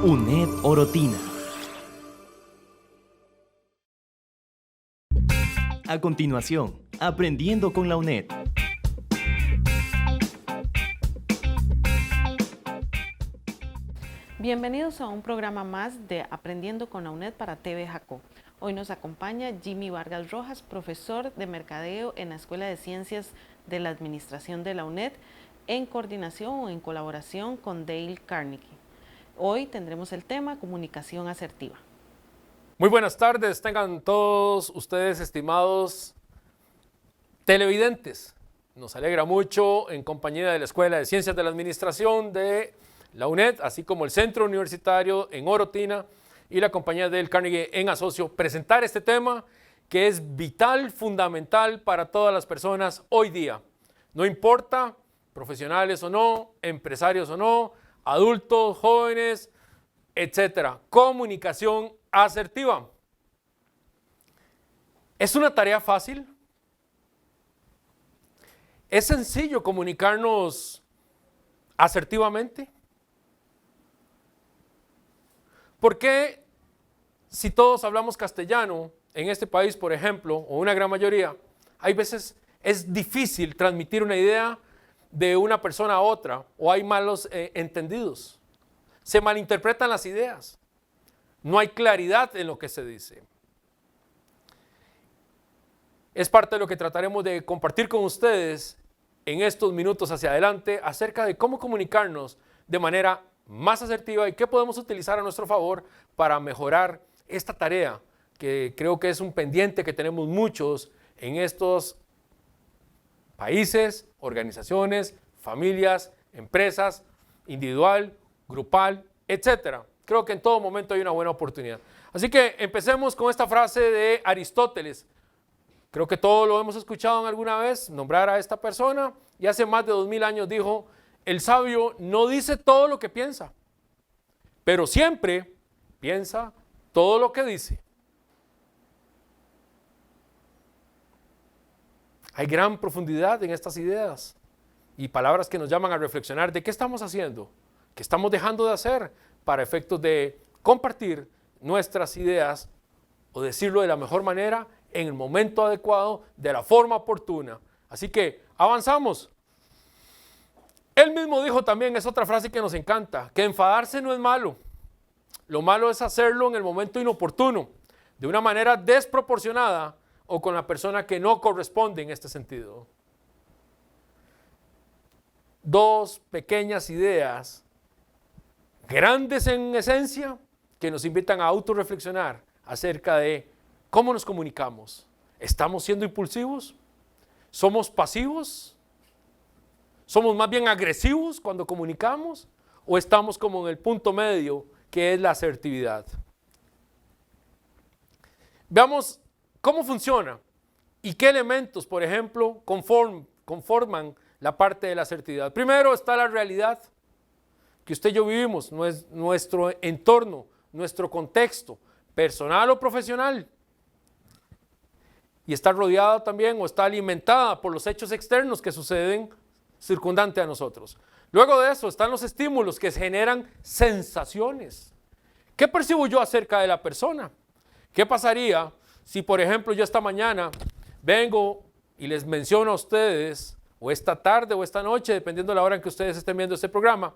UNED Orotina. A continuación, Aprendiendo con la UNED. Bienvenidos a un programa más de Aprendiendo con la UNED para TV Jacó. Hoy nos acompaña Jimmy Vargas Rojas, profesor de Mercadeo en la Escuela de Ciencias de la Administración de la UNED, en coordinación o en colaboración con Dale Carnegie. Hoy tendremos el tema Comunicación Asertiva. Muy buenas tardes, tengan todos ustedes, estimados televidentes. Nos alegra mucho, en compañía de la Escuela de Ciencias de la Administración de la UNED, así como el Centro Universitario en Orotina y la compañía Dale Carnegie en asocio, presentar este tema que es vital, fundamental para todas las personas hoy día. No importa, profesionales o no, empresarios o no, adultos, jóvenes, etcétera. Comunicación asertiva. ¿Es una tarea fácil? ¿Es sencillo comunicarnos asertivamente? ¿Por qué si todos hablamos castellano en este país, por ejemplo, o una gran mayoría, hay veces es difícil transmitir una idea de una persona a otra o hay malos entendidos? Se malinterpretan las ideas. No hay claridad en lo que se dice. Es parte de lo que trataremos de compartir con ustedes en estos minutos hacia adelante acerca de cómo comunicarnos de manera más asertiva y qué podemos utilizar a nuestro favor para mejorar esta tarea que creo que es un pendiente que tenemos muchos en estos países, organizaciones, familias, empresas, individual, grupal, etcétera. Creo que en todo momento hay una buena oportunidad. Así que empecemos con esta frase de Aristóteles. Creo que todos lo hemos escuchado en alguna vez, nombrar a esta persona, y hace más de 2000 años dijo: el sabio no dice todo lo que piensa, pero siempre piensa todo lo que dice. Hay gran profundidad en estas ideas y palabras que nos llaman a reflexionar de qué estamos haciendo, qué estamos dejando de hacer para efectos de compartir nuestras ideas o decirlo de la mejor manera, en el momento adecuado, de la forma oportuna. Así que avanzamos. Él mismo dijo también, es otra frase que nos encanta, que enfadarse no es malo. Lo malo es hacerlo en el momento inoportuno, de una manera desproporcionada o con la persona que no corresponde en este sentido. Dos pequeñas ideas, grandes en esencia, que nos invitan a autorreflexionar acerca de cómo nos comunicamos. ¿Estamos siendo impulsivos? ¿Somos pasivos? ¿Somos más bien agresivos cuando comunicamos? ¿O estamos como en el punto medio, que es la asertividad? Veamos cómo funciona y qué elementos, por ejemplo, conforman la parte de la asertividad. Primero está la realidad que usted y yo vivimos, nuestro entorno, nuestro contexto, personal o profesional. Y está rodeada también o está alimentada por los hechos externos que suceden circundante a nosotros. Luego de eso están los estímulos que generan sensaciones. ¿Qué percibo yo acerca de la persona? ¿Qué pasaría si, por ejemplo, yo esta mañana vengo y les menciono a ustedes, o esta tarde o esta noche, dependiendo de la hora en que ustedes estén viendo este programa,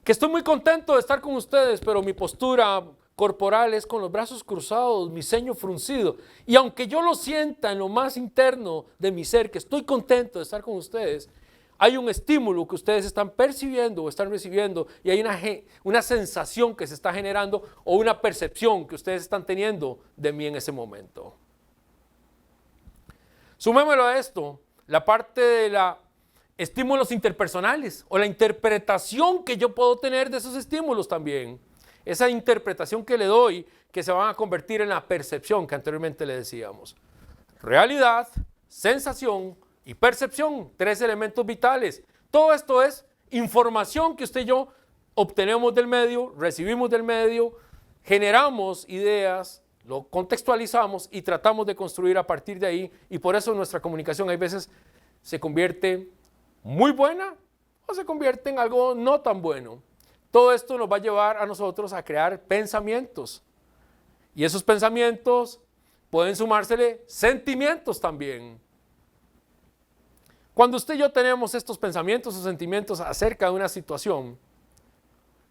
que estoy muy contento de estar con ustedes, pero mi postura corporal es con los brazos cruzados, mi ceño fruncido, y aunque yo lo sienta en lo más interno de mi ser, que estoy contento de estar con ustedes, hay un estímulo que ustedes están percibiendo o están recibiendo, y hay una sensación que se está generando o una percepción que ustedes están teniendo de mí en ese momento. Sumémoslo a esto, la parte de los estímulos interpersonales o la interpretación que yo puedo tener de esos estímulos también. Esa interpretación que le doy, que se van a convertir en la percepción que anteriormente le decíamos. Realidad, sensación y percepción, tres elementos vitales. Todo esto es información que usted y yo obtenemos del medio, recibimos del medio, generamos ideas, lo contextualizamos y tratamos de construir a partir de ahí, y por eso nuestra comunicación hay veces se convierte muy buena o se convierte en algo no tan bueno. Todo esto nos va a llevar a nosotros a crear pensamientos. Y esos pensamientos pueden sumársele sentimientos también. Cuando usted y yo tenemos estos pensamientos o sentimientos acerca de una situación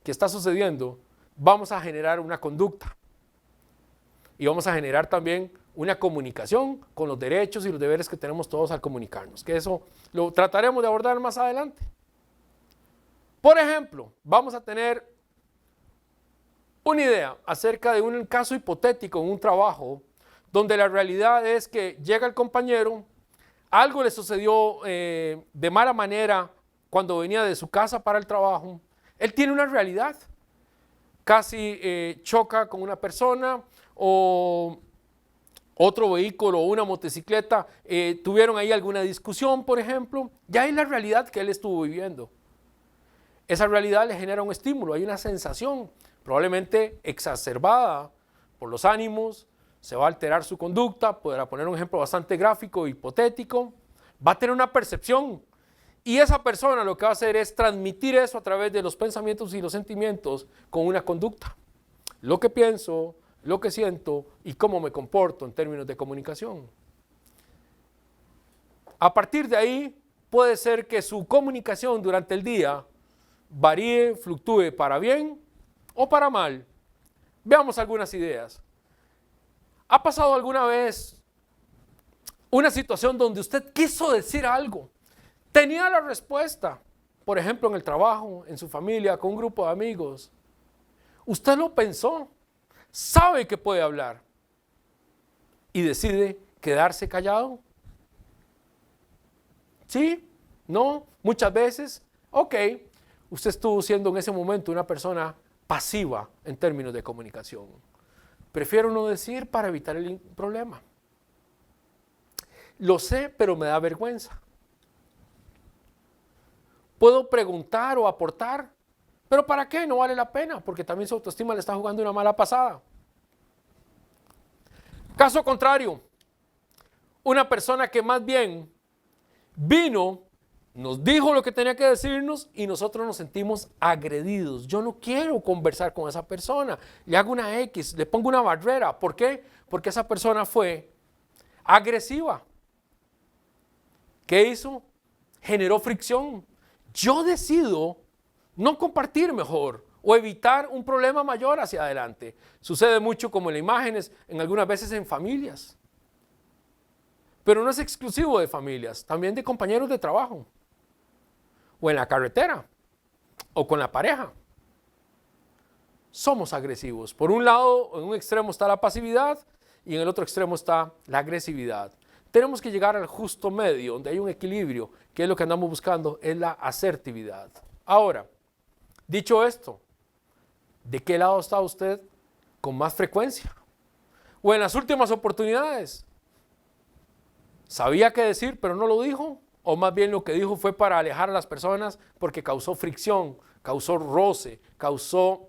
que está sucediendo, vamos a generar una conducta. Y vamos a generar también una comunicación con los derechos y los deberes que tenemos todos al comunicarnos, que eso lo trataremos de abordar más adelante. Por ejemplo, vamos a tener una idea acerca de un caso hipotético en un trabajo donde la realidad es que llega el compañero, algo le sucedió de mala manera cuando venía de su casa para el trabajo. Él tiene una realidad, casi choca con una persona o otro vehículo o una motocicleta, tuvieron ahí alguna discusión, por ejemplo. Ya es la realidad que él estuvo viviendo. Esa realidad le genera un estímulo, hay una sensación, probablemente exacerbada por los ánimos, se va a alterar su conducta, podrá poner un ejemplo bastante gráfico, hipotético, va a tener una percepción y esa persona lo que va a hacer es transmitir eso a través de los pensamientos y los sentimientos con una conducta. Lo que pienso, lo que siento y cómo me comporto en términos de comunicación. A partir de ahí puede ser que su comunicación durante el día varíe, fluctúe para bien o para mal. Veamos algunas ideas. ¿Ha pasado alguna vez una situación donde usted quiso decir algo? Tenía la respuesta, por ejemplo, en el trabajo, en su familia, con un grupo de amigos. Usted lo pensó, sabe que puede hablar y decide quedarse callado. ¿Sí? ¿No? Muchas veces, ok. Usted estuvo siendo en ese momento una persona pasiva en términos de comunicación. Prefiero no decir para evitar el problema. Lo sé, pero me da vergüenza. Puedo preguntar o aportar, pero ¿para qué? No vale la pena, porque también su autoestima le está jugando una mala pasada. Caso contrario, una persona que más bien vino, nos dijo lo que tenía que decirnos y nosotros nos sentimos agredidos. Yo no quiero conversar con esa persona. Le hago una X, le pongo una barrera. ¿Por qué? Porque esa persona fue agresiva. ¿Qué hizo? Generó fricción. Yo decido no compartir mejor o evitar un problema mayor hacia adelante. Sucede mucho como en imágenes, en algunas veces en familias. Pero no es exclusivo de familias, también de compañeros de trabajo. O en la carretera, o con la pareja. Somos agresivos. Por un lado, en un extremo está la pasividad y en el otro extremo está la agresividad. Tenemos que llegar al justo medio, donde hay un equilibrio, que es lo que andamos buscando, es la asertividad. Ahora, dicho esto, ¿de qué lado está usted con más frecuencia? O en las últimas oportunidades, ¿sabía qué decir pero no lo dijo? O más bien lo que dijo fue para alejar a las personas porque causó fricción, causó roce, causó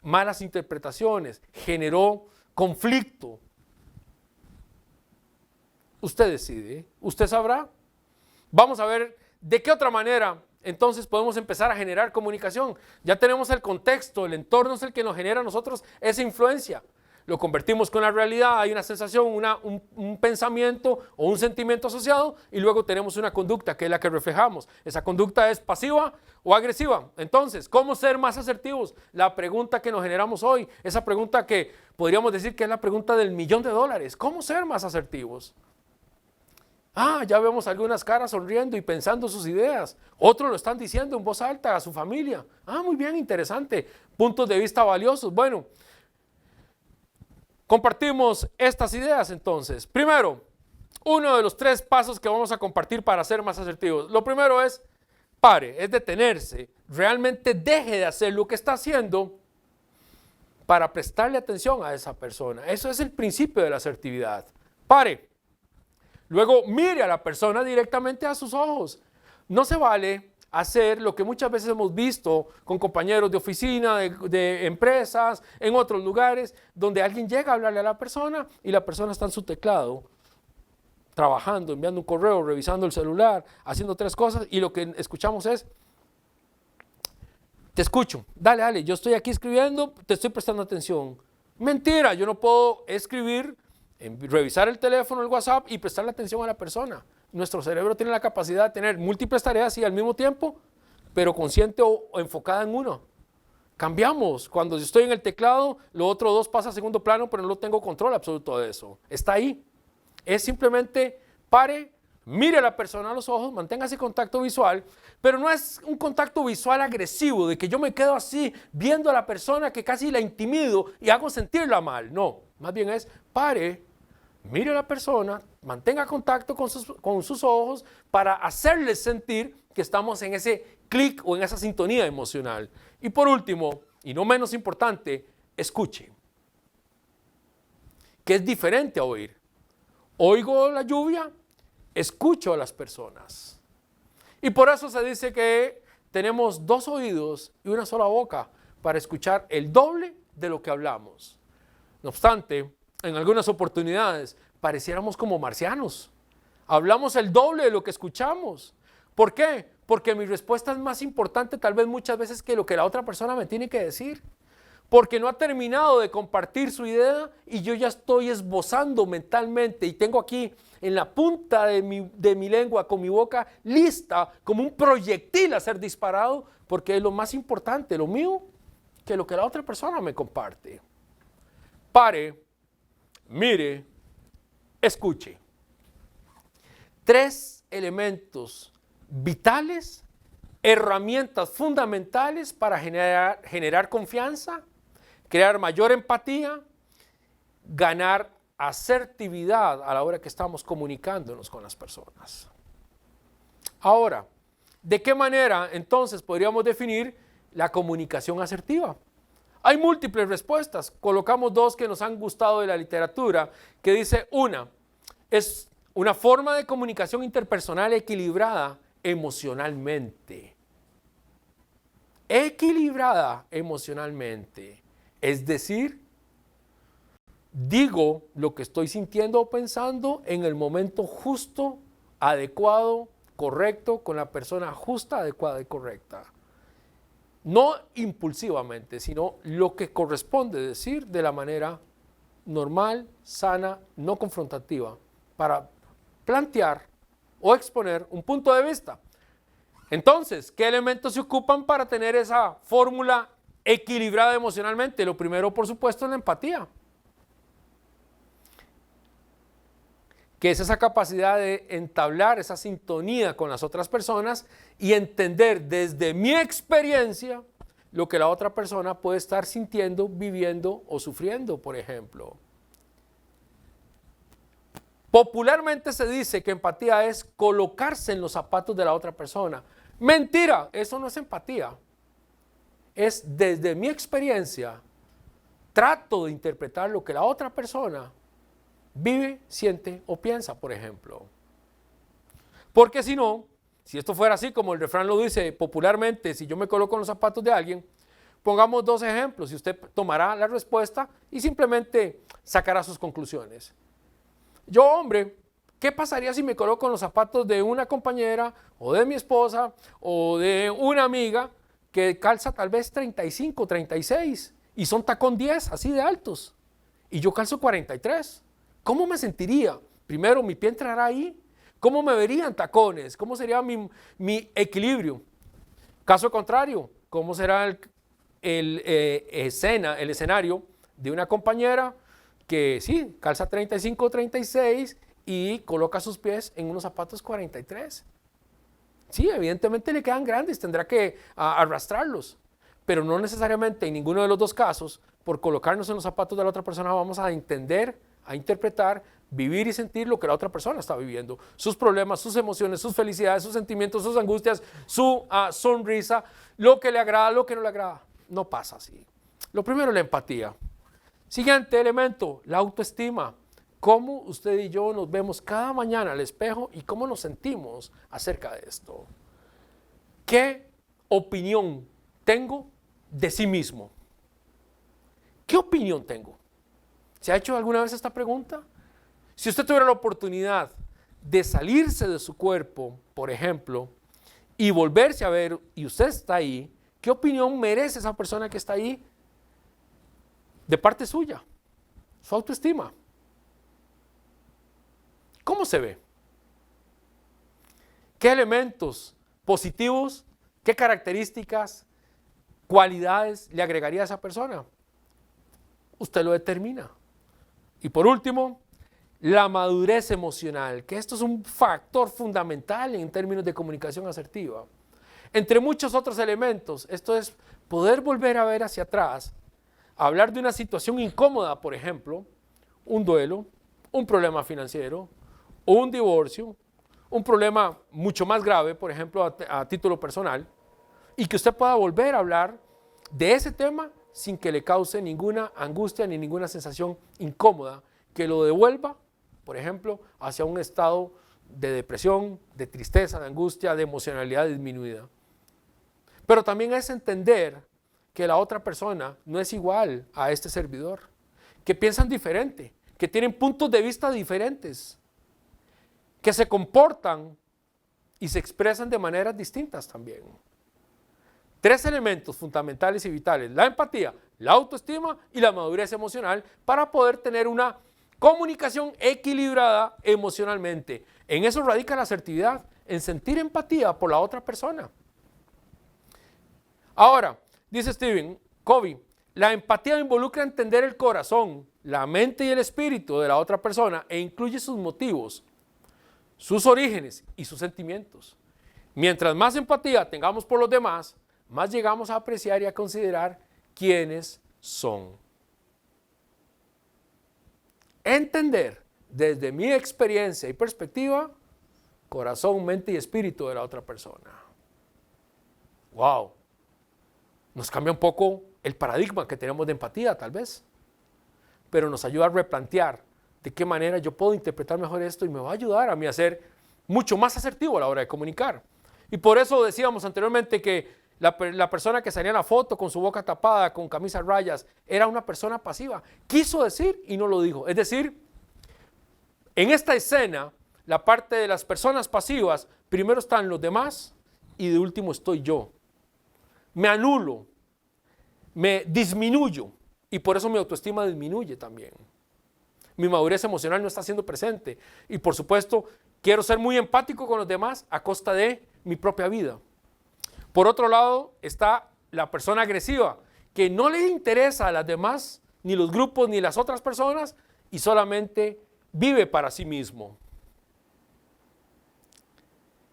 malas interpretaciones, generó conflicto. Usted decide, usted sabrá. Vamos a ver de qué otra manera entonces podemos empezar a generar comunicación. Ya tenemos el contexto, el entorno es el que nos genera a nosotros esa influencia. Lo convertimos con la realidad, hay una sensación, un pensamiento o un sentimiento asociado y luego tenemos una conducta que es la que reflejamos. Esa conducta es pasiva o agresiva. Entonces, ¿cómo ser más asertivos? La pregunta que nos generamos hoy, esa pregunta que podríamos decir que es la pregunta del $1.000.000. ¿Cómo ser más asertivos? Ya vemos algunas caras sonriendo y pensando sus ideas. Otros lo están diciendo en voz alta a su familia. Muy bien, interesante. Puntos de vista valiosos. Bueno, compartimos estas ideas entonces. Primero, uno de los 3 pasos que vamos a compartir para ser más asertivos. Lo primero es pare, es detenerse. Realmente deje de hacer lo que está haciendo para prestarle atención a esa persona. Eso es el principio de la asertividad. Pare. Luego mire a la persona directamente a sus ojos. No se vale hacer lo que muchas veces hemos visto con compañeros de oficina, de empresas, en otros lugares, donde alguien llega a hablarle a la persona y la persona está en su teclado, trabajando, enviando un correo, revisando el celular, haciendo 3 cosas y lo que escuchamos es te escucho, dale, yo estoy aquí escribiendo, te estoy prestando atención. Mentira, yo no puedo escribir, revisar el teléfono, el WhatsApp y prestarle atención a la persona. Nuestro cerebro tiene la capacidad de tener múltiples tareas y al mismo tiempo, pero consciente o enfocada en uno. Cambiamos. Cuando yo estoy en el teclado, lo otro dos pasa a segundo plano, pero no tengo control absoluto de eso. Está ahí. Es simplemente pare, mire a la persona a los ojos, mantenga ese contacto visual, pero no es un contacto visual agresivo, de que yo me quedo así viendo a la persona que casi la intimido y hago sentirla mal. No, más bien es pare, mire a la persona, mantenga contacto con sus ojos para hacerles sentir que estamos en ese clic o en esa sintonía emocional. Y por último, y no menos importante, escuche, que es diferente a oír. Oigo la lluvia, escucho a las personas. Y por eso se dice que tenemos 2 oídos y una sola boca para escuchar el doble de lo que hablamos. No obstante, en algunas oportunidades pareciéramos como marcianos. Hablamos el doble de lo que escuchamos. ¿Por qué? Porque mi respuesta es más importante tal vez muchas veces que lo que la otra persona me tiene que decir. Porque no ha terminado de compartir su idea y yo ya estoy esbozando mentalmente y tengo aquí en la punta de mi lengua con mi boca lista como un proyectil a ser disparado, porque es lo más importante, lo mío, que lo que la otra persona me comparte. Pare, mire, escuche. 3 elementos vitales, herramientas fundamentales para generar confianza, crear mayor empatía, ganar asertividad a la hora que estamos comunicándonos con las personas. Ahora, ¿de qué manera entonces podríamos definir la comunicación asertiva? Hay múltiples respuestas. Colocamos 2 que nos han gustado de la literatura, que dice es una forma de comunicación interpersonal equilibrada emocionalmente. Equilibrada emocionalmente. Es decir, digo lo que estoy sintiendo o pensando en el momento justo, adecuado, correcto, con la persona justa, adecuada y correcta. No impulsivamente, sino lo que corresponde decir de la manera normal, sana, no confrontativa, para plantear o exponer un punto de vista. Entonces, ¿qué elementos se ocupan para tener esa fórmula equilibrada emocionalmente? Lo primero, por supuesto, es la empatía, que es esa capacidad de entablar esa sintonía con las otras personas y entender desde mi experiencia lo que la otra persona puede estar sintiendo, viviendo o sufriendo, por ejemplo. Popularmente se dice que empatía es colocarse en los zapatos de la otra persona. Mentira, eso no es empatía. Es desde mi experiencia, trato de interpretar lo que la otra persona vive, siente o piensa, por ejemplo. Porque si no, si esto fuera así como el refrán lo dice popularmente, si yo me coloco en los zapatos de alguien, pongamos 2 ejemplos y usted tomará la respuesta y simplemente sacará sus conclusiones. Yo, hombre, ¿qué pasaría si me coloco en los zapatos de una compañera o de mi esposa o de una amiga que calza tal vez 35, 36 y son tacón 10, así de altos, y yo calzo 43? ¿Cómo me sentiría? Primero, ¿mi pie entrará ahí? ¿Cómo me verían tacones? ¿Cómo sería mi equilibrio? Caso contrario, ¿cómo será el escenario de una compañera que sí, calza 35, 36 y coloca sus pies en unos zapatos 43? Sí, evidentemente le quedan grandes, tendrá que arrastrarlos, pero no necesariamente en ninguno de los 2 casos, por colocarnos en los zapatos de la otra persona, vamos a entender, a interpretar, vivir y sentir lo que la otra persona está viviendo, sus problemas, sus emociones, sus felicidades, sus sentimientos, sus angustias, su sonrisa, lo que le agrada, lo que no le agrada. No pasa así. Lo primero, la empatía. Siguiente elemento, la autoestima. Cómo usted y yo nos vemos cada mañana al espejo y cómo nos sentimos acerca de esto. ¿Qué opinión tengo de sí mismo? ¿Qué opinión tengo? ¿Se ha hecho alguna vez esta pregunta? Si usted tuviera la oportunidad de salirse de su cuerpo, por ejemplo, y volverse a ver, y usted está ahí, ¿Qué opinión merece esa persona que está ahí de parte suya? Su autoestima. ¿Cómo se ve? ¿Qué elementos positivos, qué características, cualidades le agregaría a esa persona? Usted lo determina. Y por último, la madurez emocional, que esto es un factor fundamental en términos de comunicación asertiva. Entre muchos otros elementos, esto es poder volver a ver hacia atrás, hablar de una situación incómoda, por ejemplo, un duelo, un problema financiero, o un divorcio, un problema mucho más grave, por ejemplo, a título personal, y que usted pueda volver a hablar de ese tema sin que le cause ninguna angustia ni ninguna sensación incómoda que lo devuelva, por ejemplo, hacia un estado de depresión, de tristeza, de angustia, de emocionalidad disminuida. Pero también es entender que la otra persona no es igual a este servidor, que piensan diferente, que tienen puntos de vista diferentes, que se comportan y se expresan de maneras distintas también. 3 elementos fundamentales y vitales: la empatía, la autoestima y la madurez emocional, para poder tener una comunicación equilibrada emocionalmente. En eso radica la asertividad, en sentir empatía por la otra persona. Ahora, dice Stephen Covey, la empatía involucra entender el corazón, la mente y el espíritu de la otra persona e incluye sus motivos, sus orígenes y sus sentimientos. Mientras más empatía tengamos por los demás, más llegamos a apreciar y a considerar quiénes son. Entender desde mi experiencia y perspectiva, corazón, mente y espíritu de la otra persona. ¡Wow! Nos cambia un poco el paradigma que tenemos de empatía, tal vez, pero nos ayuda a replantear de qué manera yo puedo interpretar mejor esto y me va a ayudar a mí a ser mucho más asertivo a la hora de comunicar. Y por eso decíamos anteriormente que la persona que salía en la foto con su boca tapada, con camisa a rayas, era una persona pasiva. Quiso decir y no lo dijo. Es decir, en esta escena, la parte de las personas pasivas, primero están los demás y de último estoy yo. Me anulo, me disminuyo y por eso mi autoestima disminuye también. Mi madurez emocional no está siendo presente y por supuesto quiero ser muy empático con los demás a costa de mi propia vida. Por otro lado está la persona agresiva, que no le interesa a las demás, ni los grupos, ni las otras personas, y solamente vive para sí mismo.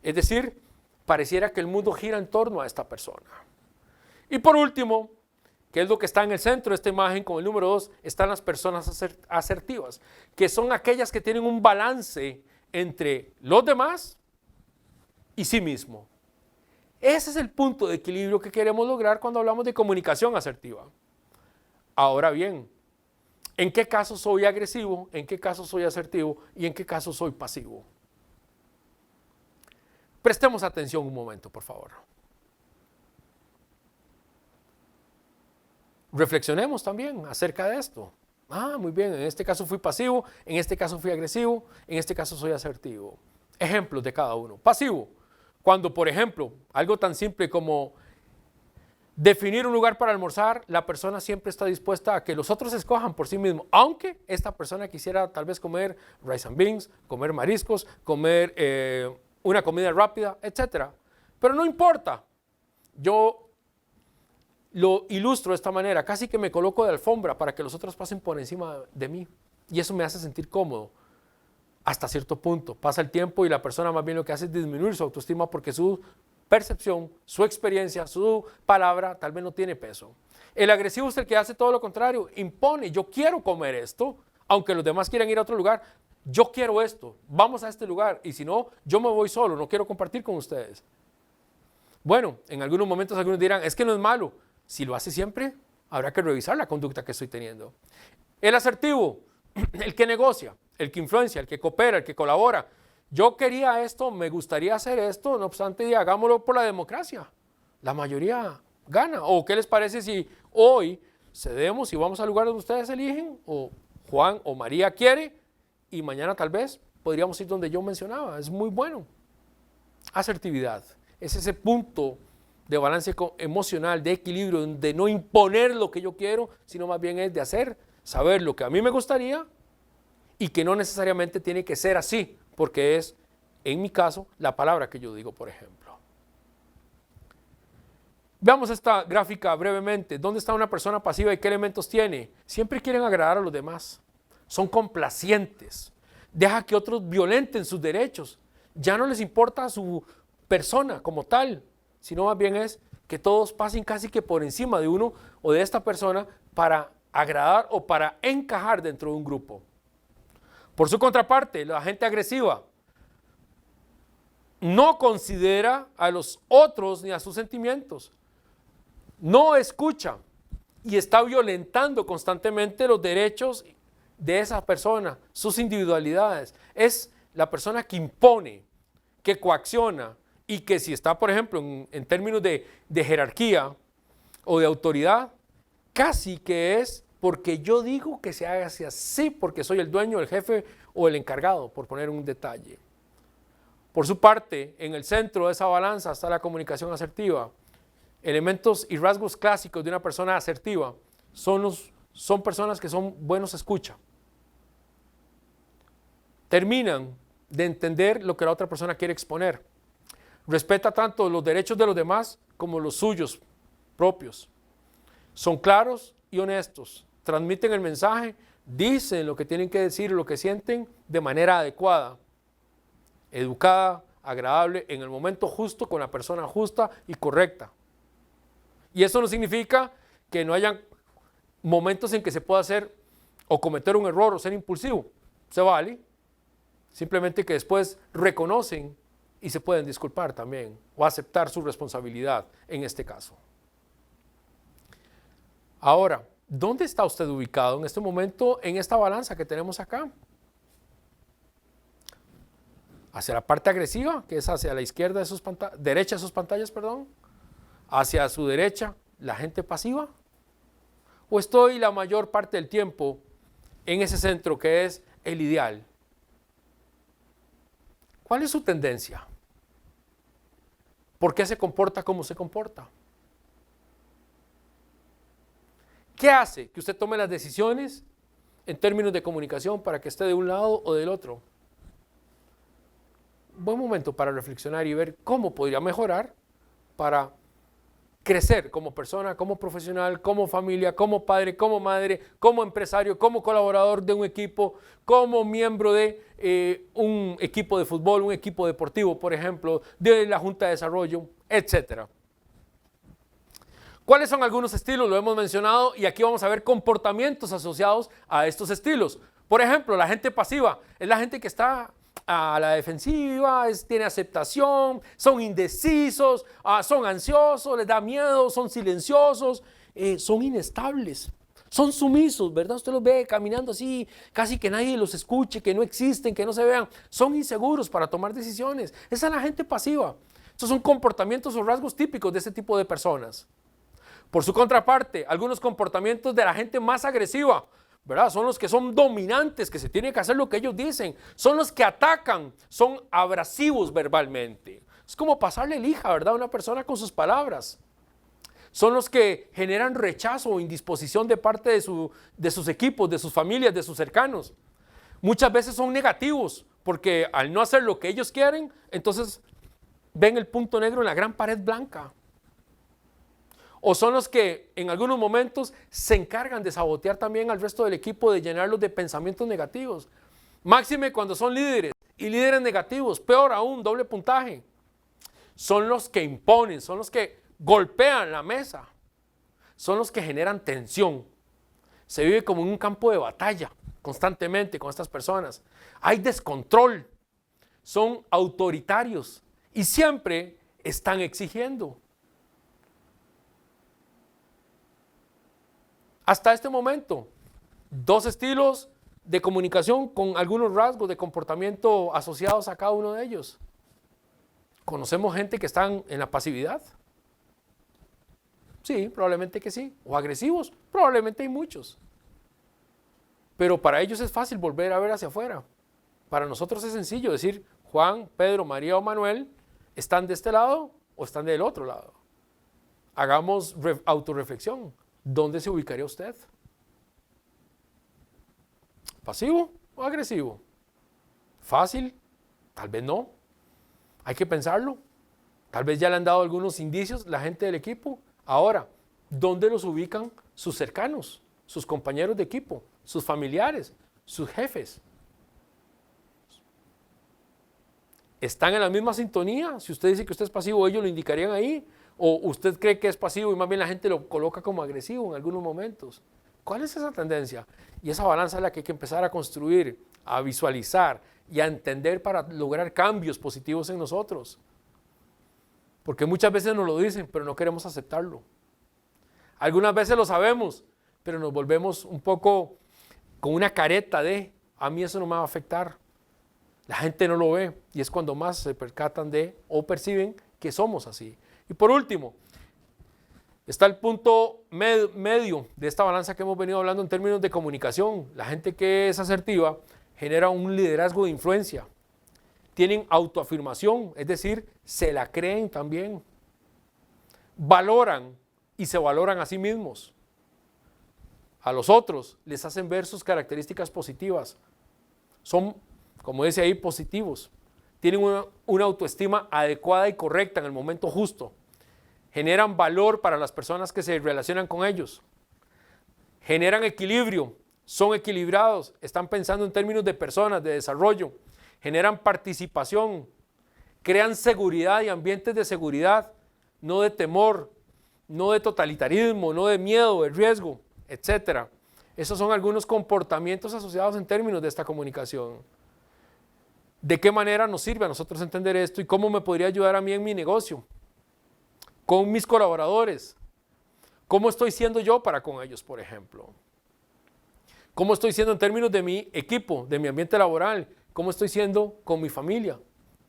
Es decir, pareciera que el mundo gira en torno a esta persona. Y por último, que es lo que está en el centro de esta imagen con el número 2, están las personas asertivas, que son aquellas que tienen un balance entre los demás y sí mismo. Ese es el punto de equilibrio que queremos lograr cuando hablamos de comunicación asertiva. Ahora bien, ¿en qué caso soy agresivo? ¿En qué caso soy asertivo? ¿Y en qué caso soy pasivo? Prestemos atención un momento, por favor. Reflexionemos también acerca de esto. Muy bien, en este caso fui pasivo, en este caso fui agresivo, en este caso soy asertivo. Ejemplos de cada uno. Pasivo. Cuando, por ejemplo, algo tan simple como definir un lugar para almorzar, la persona siempre está dispuesta a que los otros escojan por sí mismos, aunque esta persona quisiera tal vez comer rice and beans, comer mariscos, comer una comida rápida, etc. Pero no importa, yo lo ilustro de esta manera, casi que me coloco de alfombra para que los otros pasen por encima de mí y eso me hace sentir cómodo. Hasta cierto punto, pasa el tiempo y la persona más bien lo que hace es disminuir su autoestima porque su percepción, su experiencia, su palabra tal vez no tiene peso. El agresivo es el que hace todo lo contrario, impone, yo quiero comer esto, aunque los demás quieran ir a otro lugar, yo quiero esto, vamos a este lugar y si no, yo me voy solo, no quiero compartir con ustedes. Bueno, en algunos momentos algunos dirán, es que no es malo, si lo hace siempre, habrá que revisar la conducta que estoy teniendo. El asertivo, el que negocia, el que influencia, el que coopera, el que colabora. Yo quería esto, me gustaría hacer esto, no obstante, hagámoslo por la democracia. La mayoría gana. ¿O qué les parece si hoy cedemos y vamos al lugar donde ustedes eligen? O Juan o María quiere y mañana tal vez podríamos ir donde yo mencionaba. Es muy bueno. Asertividad. Es ese punto de balance emocional, de equilibrio, de no imponer lo que yo quiero, sino más bien es de hacer, saber lo que a mí me gustaría y que no necesariamente tiene que ser así, porque es, en mi caso, la palabra que yo digo, por ejemplo. Veamos esta gráfica brevemente. ¿Dónde está una persona pasiva y qué elementos tiene? Siempre quieren agradar a los demás. Son complacientes. Deja que otros violenten sus derechos. Ya no les importa su persona como tal, sino más bien es que todos pasen casi que por encima de uno o de esta persona para agradar o para encajar dentro de un grupo. Por su contraparte, la gente agresiva no considera a los otros ni a sus sentimientos, no escucha y está violentando constantemente los derechos de esa persona, sus individualidades. Es la persona que impone, que coacciona y que si está, por ejemplo, en términos de jerarquía o de autoridad, casi que es porque yo digo que se haga así, porque soy el dueño, el jefe o el encargado, por poner un detalle. Por su parte, en el centro de esa balanza está la comunicación asertiva. Elementos y rasgos clásicos de una persona asertiva son personas que son buenos escucha. Terminan de entender lo que la otra persona quiere exponer. Respeta tanto los derechos de los demás como los suyos propios. Son claros y honestos. Transmiten el mensaje, dicen lo que tienen que decir, lo que sienten de manera adecuada, educada, agradable, en el momento justo, con la persona justa y correcta. Y eso no significa que no hayan momentos en que se pueda hacer o cometer un error o ser impulsivo. Se vale. Simplemente que después reconocen y se pueden disculpar también o aceptar su responsabilidad en este caso. Ahora, ¿dónde está usted ubicado en este momento en esta balanza que tenemos acá? Hacia la parte agresiva, que es hacia la izquierda de sus derecha de sus pantallas, perdón. Hacia su derecha, la gente pasiva. ¿O estoy la mayor parte del tiempo en ese centro que es el ideal? ¿Cuál es su tendencia? ¿Por qué se comporta como se comporta? ¿Qué hace que usted tome las decisiones en términos de comunicación para que esté de un lado o del otro? Buen momento para reflexionar y ver cómo podría mejorar para crecer como persona, como profesional, como familia, como padre, como madre, como empresario, como colaborador de un equipo, como miembro de un equipo de fútbol, un equipo deportivo, por ejemplo, de la Junta de Desarrollo, etc. ¿Cuáles son algunos estilos? Lo hemos mencionado y aquí vamos a ver comportamientos asociados a estos estilos. Por ejemplo, la gente pasiva es la gente que está a la defensiva, tiene aceptación, son indecisos, son ansiosos, les da miedo, son silenciosos, son inestables, son sumisos, ¿verdad? Usted los ve caminando así, casi que nadie los escuche, que no existen, que no se vean, son inseguros para tomar decisiones. Esa es la gente pasiva. Estos son comportamientos o rasgos típicos de este tipo de personas. Por su contraparte, algunos comportamientos de la gente más agresiva, ¿verdad? Son los que son dominantes, que se tiene que hacer lo que ellos dicen. Son los que atacan, son abrasivos verbalmente. Es como pasarle lija, ¿verdad? A una persona con sus palabras. Son los que generan rechazo o indisposición de parte de sus equipos, de sus familias, de sus cercanos. Muchas veces son negativos, porque al no hacer lo que ellos quieren, entonces ven el punto negro en la gran pared blanca. O son los que en algunos momentos se encargan de sabotear también al resto del equipo, de llenarlos de pensamientos negativos. Máxime cuando son líderes y líderes negativos, peor aún, doble puntaje. Son los que imponen, son los que golpean la mesa, son los que generan tensión. Se vive como en un campo de batalla constantemente con estas personas. Hay descontrol, son autoritarios y siempre están exigiendo. Hasta este momento, dos estilos de comunicación con algunos rasgos de comportamiento asociados a cada uno de ellos. ¿Conocemos gente que están en la pasividad? Sí, probablemente que sí. ¿O agresivos? Probablemente hay muchos. Pero para ellos es fácil volver a ver hacia afuera. Para nosotros es sencillo decir, Juan, Pedro, María o Manuel, ¿están de este lado o están del otro lado? hagamos autorreflexión. ¿Dónde se ubicaría usted? ¿Pasivo o agresivo? ¿Fácil? Tal vez no. Hay que pensarlo. Tal vez ya le han dado algunos indicios la gente del equipo. Ahora, ¿dónde los ubican sus cercanos, sus compañeros de equipo, sus familiares, sus jefes? ¿Están en la misma sintonía? Si usted dice que usted es pasivo, ¿ellos lo indicarían ahí? ¿O usted cree que es pasivo y más bien la gente lo coloca como agresivo en algunos momentos? ¿Cuál es esa tendencia? Y esa balanza es la que hay que empezar a construir, a visualizar y a entender para lograr cambios positivos en nosotros. Porque muchas veces nos lo dicen, pero no queremos aceptarlo. Algunas veces lo sabemos, pero nos volvemos un poco con una careta de, a mí eso no me va a afectar. La gente no lo ve y es cuando más se percatan de o perciben que somos así. Y por último, está el punto medio de esta balanza que hemos venido hablando en términos de comunicación. La gente que es asertiva genera un liderazgo de influencia. Tienen autoafirmación, es decir, se la creen también. Valoran y se valoran a sí mismos. A los otros les hacen ver sus características positivas. Son, como dice ahí, positivos. Tienen una autoestima adecuada y correcta en el momento justo. Generan valor para las personas que se relacionan con ellos. Generan equilibrio, son equilibrados, están pensando en términos de personas, de desarrollo. Generan participación, crean seguridad y ambientes de seguridad, no de temor, no de totalitarismo, no de miedo, de riesgo, etc. Esos son algunos comportamientos asociados en términos de esta comunicación. ¿De qué manera nos sirve a nosotros entender esto y cómo me podría ayudar a mí en mi negocio? Con mis colaboradores. ¿Cómo estoy siendo yo para con ellos, por ejemplo? ¿Cómo estoy siendo en términos de mi equipo, de mi ambiente laboral? ¿Cómo estoy siendo con mi familia?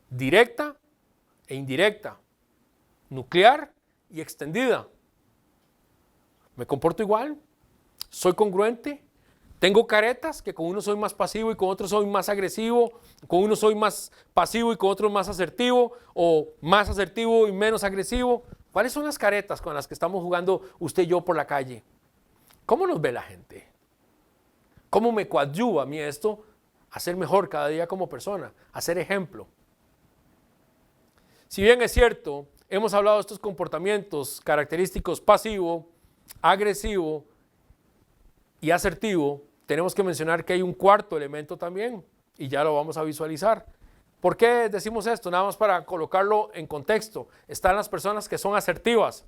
Directa e indirecta. Nuclear y extendida. ¿Me comporto igual? ¿Soy congruente? ¿Tengo caretas que con uno soy más pasivo y con otro soy más agresivo? ¿Con uno soy más pasivo y con otro más asertivo? ¿O más asertivo y menos agresivo? ¿Cuáles son las caretas con las que estamos jugando usted y yo por la calle? ¿Cómo nos ve la gente? ¿Cómo me coadyuva a mí esto a ser mejor cada día como persona, a ser ejemplo? Si bien es cierto, hemos hablado de estos comportamientos característicos pasivo, agresivo y asertivo, tenemos que mencionar que hay un cuarto elemento también y ya lo vamos a visualizar. ¿Por qué decimos esto? Nada más para colocarlo en contexto. Están las personas que son asertivas,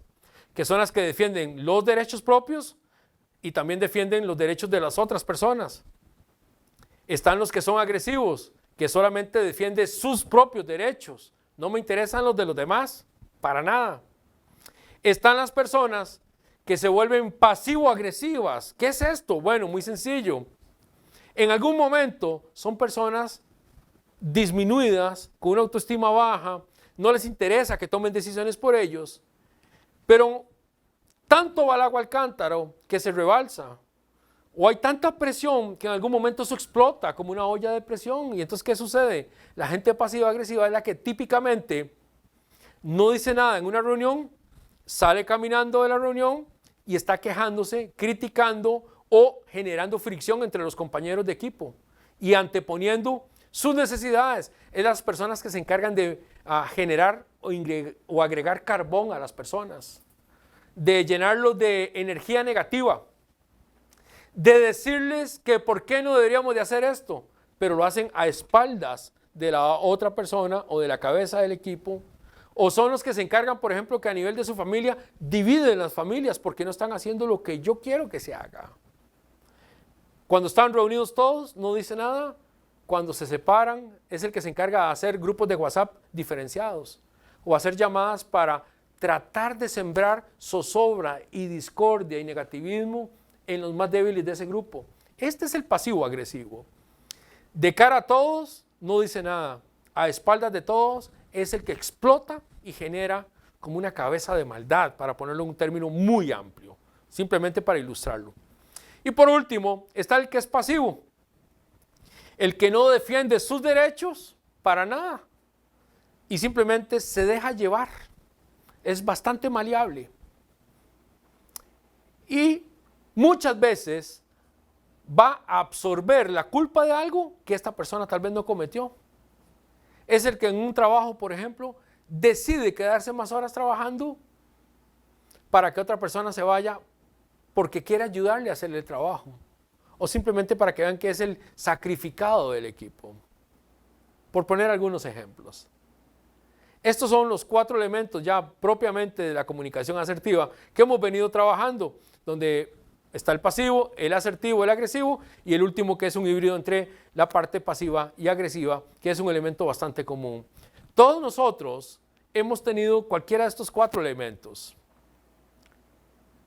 que son las que defienden los derechos propios y también defienden los derechos de las otras personas. Están los que son agresivos, que solamente defienden sus propios derechos. No me interesan los de los demás, para nada. Están las personas que se vuelven pasivo-agresivas. ¿Qué es esto? Bueno, muy sencillo. En algún momento son personas disminuidas, con una autoestima baja, no les interesa que tomen decisiones por ellos, pero tanto va el agua al cántaro que se rebalsa, o hay tanta presión que en algún momento eso explota como una olla de presión. Y entonces, ¿qué sucede? La gente pasiva-agresiva es la que típicamente no dice nada en una reunión, sale caminando de la reunión y está quejándose, criticando o generando fricción entre los compañeros de equipo y anteponiendo sus necesidades. Es las personas que se encargan de generar o agregar carbón a las personas, de llenarlos de energía negativa, de decirles que por qué no deberíamos de hacer esto, pero lo hacen a espaldas de la otra persona o de la cabeza del equipo. O son los que se encargan, por ejemplo, que a nivel de su familia dividen las familias porque no están haciendo lo que yo quiero que se haga. Cuando están reunidos todos, no dice nada. Cuando se separan, es el que se encarga de hacer grupos de WhatsApp diferenciados o hacer llamadas para tratar de sembrar zozobra y discordia y negativismo en los más débiles de ese grupo. Este es el pasivo agresivo. De cara a todos, no dice nada. A espaldas de todos, es el que explota y genera como una cabeza de maldad, para ponerlo en un término muy amplio, simplemente para ilustrarlo. Y por último, está el que es pasivo. El que no defiende sus derechos para nada y simplemente se deja llevar. Es bastante maleable. y muchas veces va a absorber la culpa de algo que esta persona tal vez no cometió. Es el que en un trabajo, por ejemplo, decide quedarse más horas trabajando para que otra persona se vaya porque quiere ayudarle a hacer el trabajo, o simplemente para que vean que es el sacrificado del equipo. Por poner algunos ejemplos. Estos son los 4 elementos ya propiamente de la comunicación asertiva que hemos venido trabajando, donde está el pasivo, el asertivo, el agresivo, y el último, que es un híbrido entre la parte pasiva y agresiva, que es un elemento bastante común. Todos nosotros hemos tenido cualquiera de estos 4 elementos.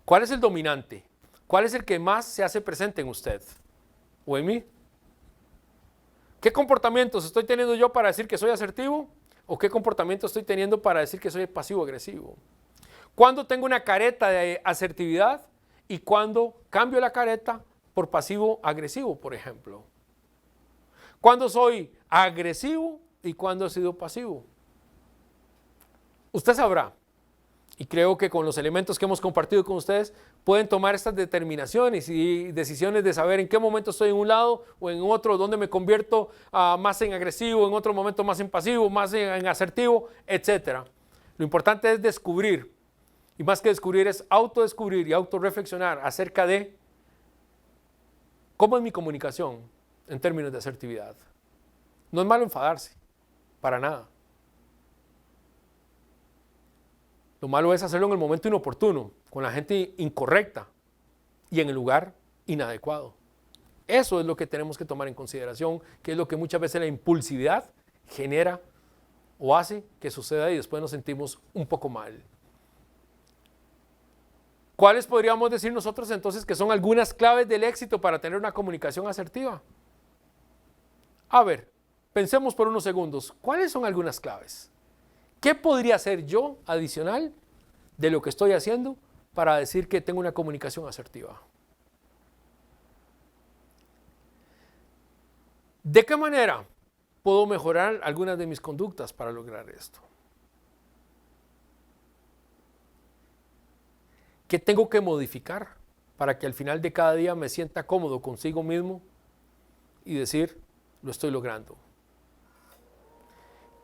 ¿Cuál es el dominante? ¿Cuál es el que más se hace presente en usted o en mí? ¿Qué comportamientos estoy teniendo yo para decir que soy asertivo? ¿O qué comportamiento estoy teniendo para decir que soy pasivo-agresivo? ¿Cuándo tengo una careta de asertividad y cuándo cambio la careta por pasivo-agresivo, por ejemplo? ¿Cuándo soy agresivo y cuándo he sido pasivo? Usted sabrá, y creo que con los elementos que hemos compartido con ustedes pueden tomar estas determinaciones y decisiones de saber en qué momento estoy en un lado o en otro, dónde me convierto más en agresivo, en otro momento más en pasivo, más en asertivo, etc. Lo importante es descubrir, y más que descubrir es autodescubrir y autorreflexionar acerca de cómo es mi comunicación en términos de asertividad. No es malo enfadarse, para nada. Lo malo es hacerlo en el momento inoportuno, con la gente incorrecta y en el lugar inadecuado. Eso es lo que tenemos que tomar en consideración, que es lo que muchas veces la impulsividad genera o hace que suceda y después nos sentimos un poco mal. ¿Cuáles podríamos decir nosotros entonces que son algunas claves del éxito para tener una comunicación asertiva? A ver, pensemos por unos segundos. ¿Cuáles son algunas claves? ¿Qué podría hacer yo adicional de lo que estoy haciendo para decir que tengo una comunicación asertiva? ¿De qué manera puedo mejorar algunas de mis conductas para lograr esto? ¿Qué tengo que modificar para que al final de cada día me sienta cómodo consigo mismo y decir, lo estoy logrando?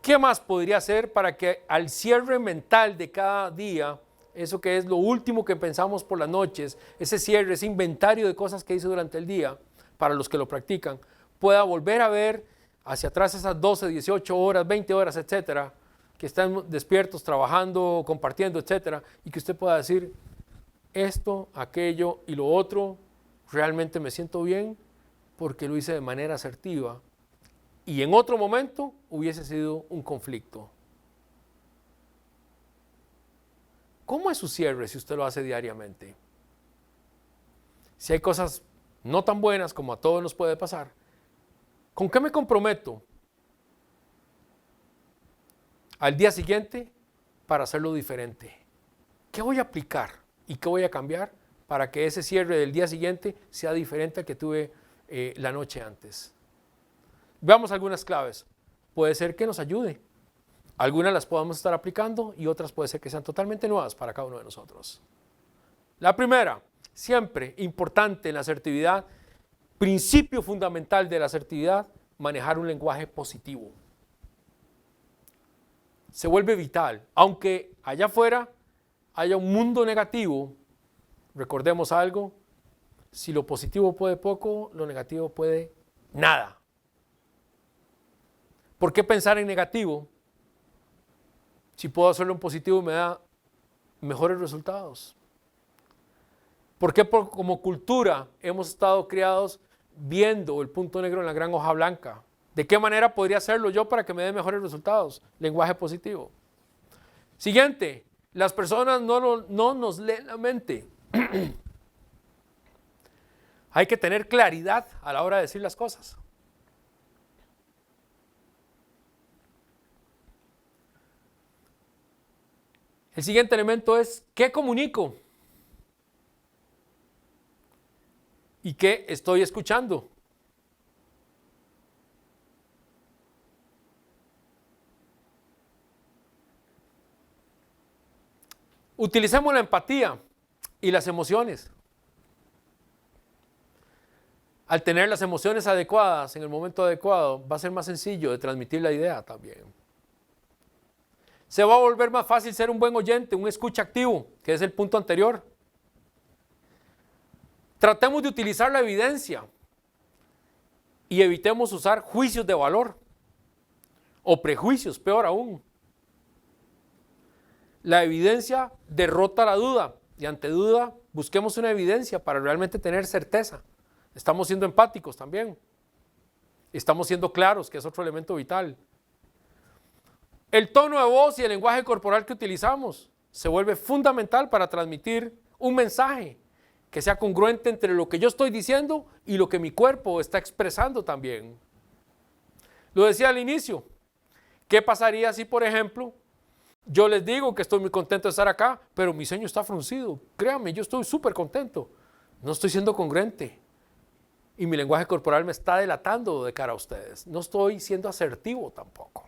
¿Qué más podría hacer para que al cierre mental de cada día, eso que es lo último que pensamos por las noches, ese cierre, ese inventario de cosas que hice durante el día, para los que lo practican, pueda volver a ver hacia atrás esas 12, 18 horas, 20 horas, etcétera, que están despiertos, trabajando, compartiendo, etcétera, y que usted pueda decir, esto, aquello y lo otro, realmente me siento bien porque lo hice de manera asertiva. Y en otro momento hubiese sido un conflicto. ¿Cómo es su cierre si usted lo hace diariamente? Si hay cosas no tan buenas como a todos nos puede pasar, ¿con qué me comprometo al día siguiente para hacerlo diferente? ¿Qué voy a aplicar y qué voy a cambiar para que ese cierre del día siguiente sea diferente al que tuve la noche antes? Veamos algunas claves. Puede ser que nos ayude. Algunas las podamos estar aplicando y otras puede ser que sean totalmente nuevas para cada uno de nosotros. La primera, siempre importante en la asertividad, principio fundamental de la asertividad, manejar un lenguaje positivo. Se vuelve vital. Aunque allá afuera haya un mundo negativo, recordemos algo, si lo positivo puede poco, lo negativo puede nada. ¿Por qué pensar en negativo? Si puedo hacerlo en positivo me da mejores resultados. ¿Por qué como cultura hemos estado criados viendo el punto negro en la gran hoja blanca? ¿De qué manera podría hacerlo yo para que me dé mejores resultados? Lenguaje positivo. Siguiente, las personas no nos leen la mente. Hay que tener claridad a la hora de decir las cosas. El siguiente elemento es, ¿qué comunico? ¿Y qué estoy escuchando? Utilicemos la empatía y las emociones al tener las emociones adecuadas en el momento adecuado, va a ser más sencillo de transmitir la idea también. Se va a volver más fácil ser un buen oyente, un escucha activo, que es el punto anterior. Tratemos de utilizar la evidencia y evitemos usar juicios de valor o prejuicios, peor aún. La evidencia derrota la duda y ante duda busquemos una evidencia para realmente tener certeza. Estamos siendo empáticos también. Estamos siendo claros, que es otro elemento vital. El tono de voz y el lenguaje corporal que utilizamos se vuelve fundamental para transmitir un mensaje que sea congruente entre lo que yo estoy diciendo y lo que mi cuerpo está expresando también. Lo decía al inicio, ¿qué pasaría si, por ejemplo, yo les digo que estoy muy contento de estar acá, pero mi ceño está fruncido? Créanme, yo estoy súper contento. No estoy siendo congruente. Y mi lenguaje corporal me está delatando de cara a ustedes. No estoy siendo asertivo tampoco.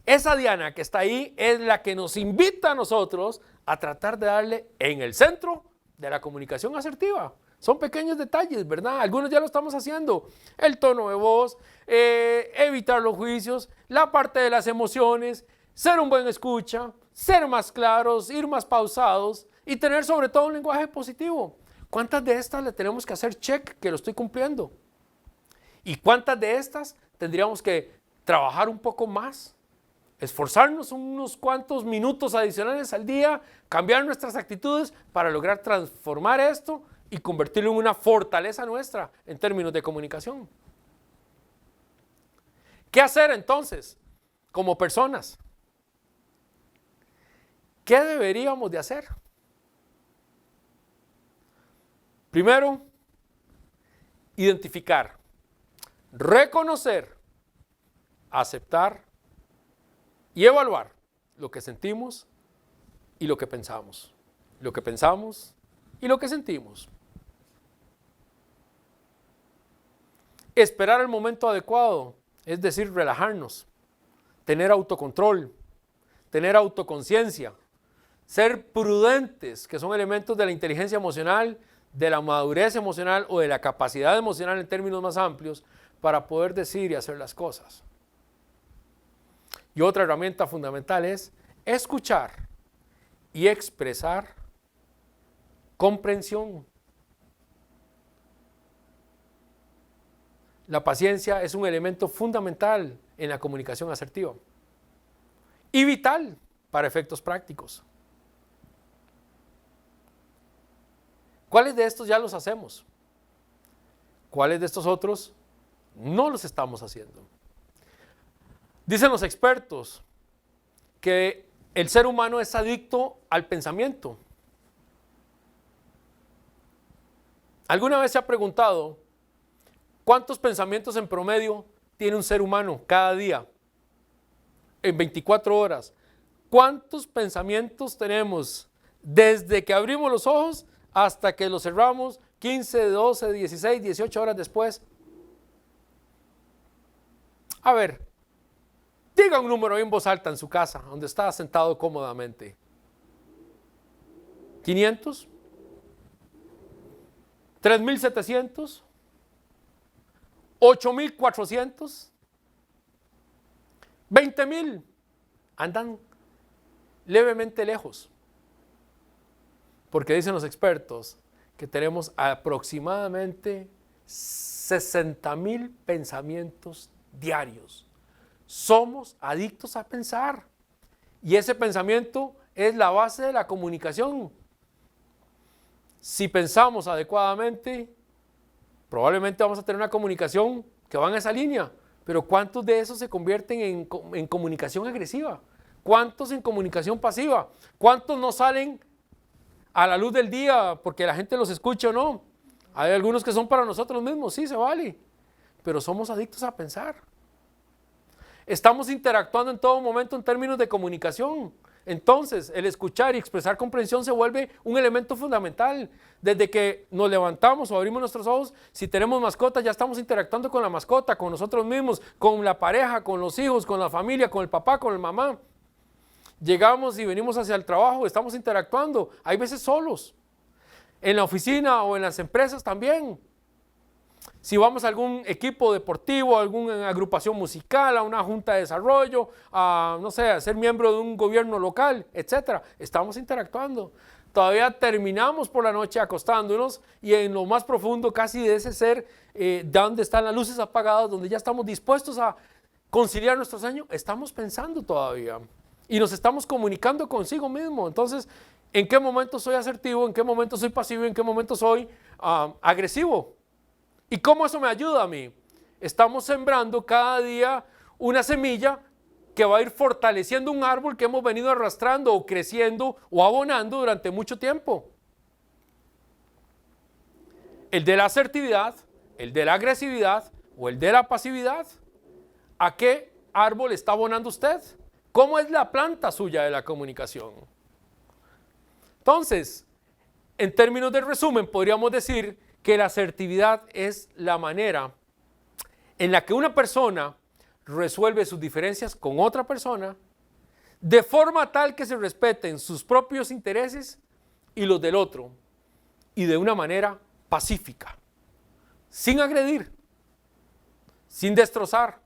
Esa Diana que está ahí es la que nos invita a nosotros a tratar de darle en el centro de la comunicación asertiva. Son pequeños detalles, ¿verdad? Algunos ya lo estamos haciendo. El tono de voz, evitar los juicios, la parte de las emociones, ser un buen escucha, ser más claros, ir más pausados y tener sobre todo un lenguaje positivo. ¿Cuántas de estas le tenemos que hacer check que lo estoy cumpliendo? ¿Y cuántas de estas tendríamos que trabajar un poco más? Esforzarnos unos cuantos minutos adicionales al día, cambiar nuestras actitudes para lograr transformar esto y convertirlo en una fortaleza nuestra en términos de comunicación. ¿Qué hacer entonces como personas? ¿Qué deberíamos de hacer? Primero, identificar, reconocer, aceptar y evaluar lo que sentimos y lo que pensamos. Lo que pensamos y lo que sentimos. Esperar el momento adecuado, es decir, relajarnos, tener autocontrol, tener autoconciencia, ser prudentes, que son elementos de la inteligencia emocional, de la madurez emocional o de la capacidad emocional en términos más amplios para poder decir y hacer las cosas. Y otra herramienta fundamental es escuchar y expresar comprensión. La paciencia es un elemento fundamental en la comunicación asertiva y vital para efectos prácticos. ¿Cuáles de estos ya los hacemos? ¿Cuáles de estos otros no los estamos haciendo? Dicen los expertos que el ser humano es adicto al pensamiento. ¿Alguna vez se ha preguntado cuántos pensamientos en promedio tiene un ser humano cada día? En 24 horas. ¿Cuántos pensamientos tenemos desde que abrimos los ojos hasta que los cerramos 15, 12, 16, 18 horas después? A ver, diga un número en voz alta en su casa, donde está sentado cómodamente. ¿500? ¿3,700? ¿8,400? ¿20,000? Andan levemente lejos. Porque dicen los expertos que tenemos aproximadamente 60,000 pensamientos diarios. Somos adictos a pensar. Y ese pensamiento es la base de la comunicación. Si pensamos adecuadamente, probablemente vamos a tener una comunicación que va en esa línea. Pero ¿cuántos de esos se convierten en comunicación agresiva? ¿Cuántos en comunicación pasiva? ¿Cuántos no salen a la luz del día porque la gente los escucha o no? Hay algunos que son para nosotros mismos, sí, se vale. Pero somos adictos a pensar. Estamos interactuando en todo momento en términos de comunicación. Entonces, el escuchar y expresar comprensión se vuelve un elemento fundamental. Desde que nos levantamos o abrimos nuestros ojos, si tenemos mascotas, ya estamos interactuando con la mascota, con nosotros mismos, con la pareja, con los hijos, con la familia, con el papá, con el mamá. Llegamos y venimos hacia el trabajo, estamos interactuando, hay veces solos. En la oficina o en las empresas también. si vamos a algún equipo deportivo, a alguna agrupación musical, a una junta de desarrollo, a, no sé, a ser miembro de un gobierno local, etcétera, estamos interactuando. Todavía terminamos por la noche acostándonos y en lo más profundo casi de ese ser, donde están las luces apagadas, donde ya estamos dispuestos a conciliar nuestro sueño, estamos pensando todavía y nos estamos comunicando consigo mismo. Entonces, ¿en qué momento soy asertivo? ¿En qué momento soy pasivo? ¿En qué momento soy agresivo? ¿Y cómo eso me ayuda a mí? Estamos sembrando cada día una semilla que va a ir fortaleciendo un árbol que hemos venido arrastrando o creciendo o abonando durante mucho tiempo. El de la asertividad, el de la agresividad o el de la pasividad. ¿A qué árbol está abonando usted? ¿Cómo es la planta suya de la comunicación? Entonces, en términos de resumen, podríamos decir que la asertividad es la manera en la que una persona resuelve sus diferencias con otra persona de forma tal que se respeten sus propios intereses y los del otro y de una manera pacífica, sin agredir, sin destrozar,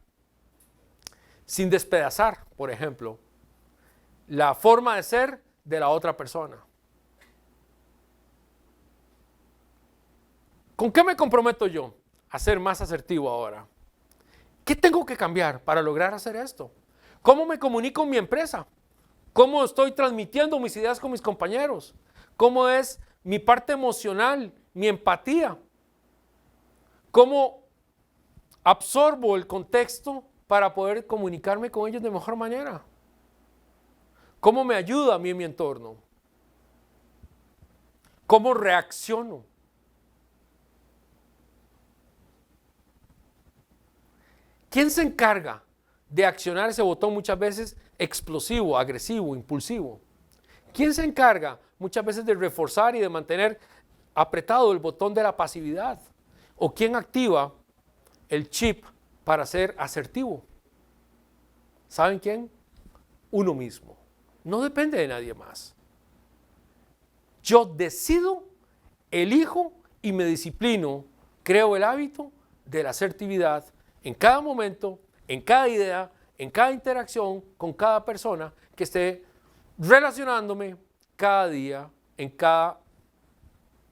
sin despedazar, por ejemplo, la forma de ser de la otra persona. ¿Con qué me comprometo yo a ser más asertivo ahora? ¿Qué tengo que cambiar para lograr hacer esto? ¿Cómo me comunico en mi empresa? ¿Cómo estoy transmitiendo mis ideas con mis compañeros? ¿Cómo es mi parte emocional, mi empatía? ¿Cómo absorbo el contexto para poder comunicarme con ellos de mejor manera? ¿Cómo me ayuda a mí en mi entorno? ¿Cómo reacciono? ¿Quién se encarga de accionar ese botón muchas veces explosivo, agresivo, impulsivo? ¿Quién se encarga muchas veces de reforzar y de mantener apretado el botón de la pasividad? ¿O quién activa el chip para ser asertivo? ¿Saben quién? Uno mismo. No depende de nadie más. Yo decido, elijo y me disciplino, creo el hábito de la asertividad en cada momento, en cada idea, en cada interacción con cada persona que esté relacionándome cada día, en cada